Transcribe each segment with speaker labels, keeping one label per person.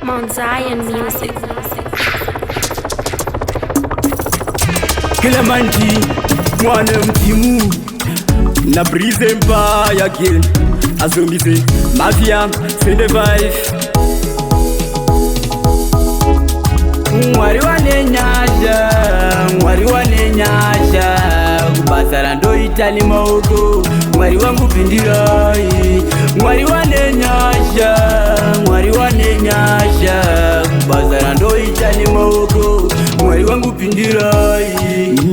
Speaker 1: Mount Zion music.
Speaker 2: Killerman T, mwana mtimu na Breezy Empire again. Azombise mafia send the vibe. Mwari wanenyasha kubasara ndo itali maoko. Mwari wangu pindirai. Mwari wanenyasha kubasara ndo itali maoko. Mwari wangu pindirai.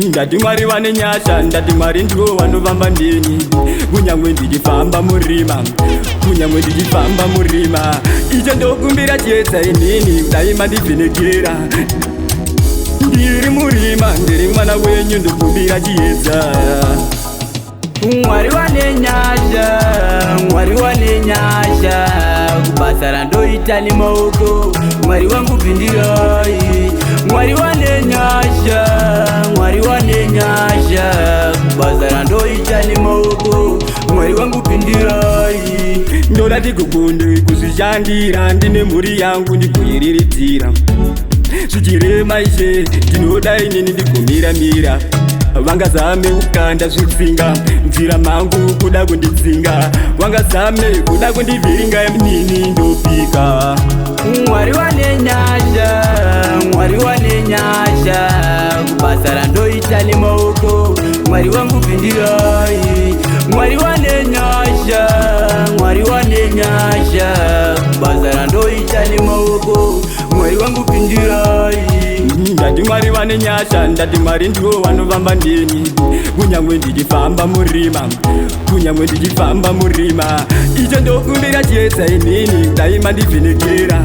Speaker 2: Ndati mwari wanenyasha, ndati mwari ndiwo wanovamba ndeni. Kunyangwe ndichifamba murima, icho ndokumbira chiedza inini kudaima ndivhenekera. Ndiri murima, ndiri mwana wenyu ndokumbira chiedza. Mwari wanenyasha kubasara ndoita nemaoko. Mwari wangu pindirai. Mwari wanenyasha kubasara ndoita nemaoko. Mwari wangu pindirai. Ndoda tikukunde kuzvishandira, ndine mhuri yangu ndikuiriritira. Zvichirema ishe ndinoda inini ndigomiramira. Vangazame kukanda zvitsinga mvira mangu kuda kunditsinga. Vangazame kuda kundivhiringa nini ndopika. Mwari wanenyasha kubasara ndoita nemaoko. Mwari wangu pindirai. Mwari wanenyasha kubasara ndoita nemaoko. Mwari wangu pindirai. Ndati mwari wanenyasha, ndati mwari ndiwo wanovamba ndeni. Kunyangwe ndichifamba murima, icho ndokumbira chiedza inini kudaima ndivhenekera.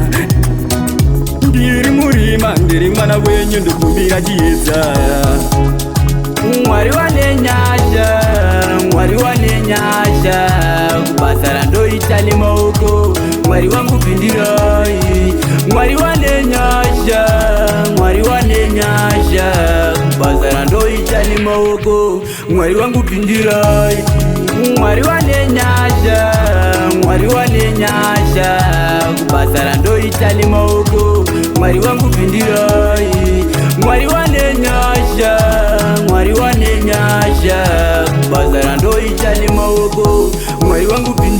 Speaker 2: Ndiri murima, ndiri mwana wenyu ndokumbira chiedza. Mwari wanenyasha kubasara ndoita nemaoko. Mwari wangu pindirai. Mwari wanenyasha kubasara ndoita nemaoko. Mwari wangu pindirai. Mwari wanenyasha kubasara ndoita nemaoko. Mwari wangu pindirai. Mwari wanenyasha kubasara ndoita nemaoko. Mwari wangu pindirai.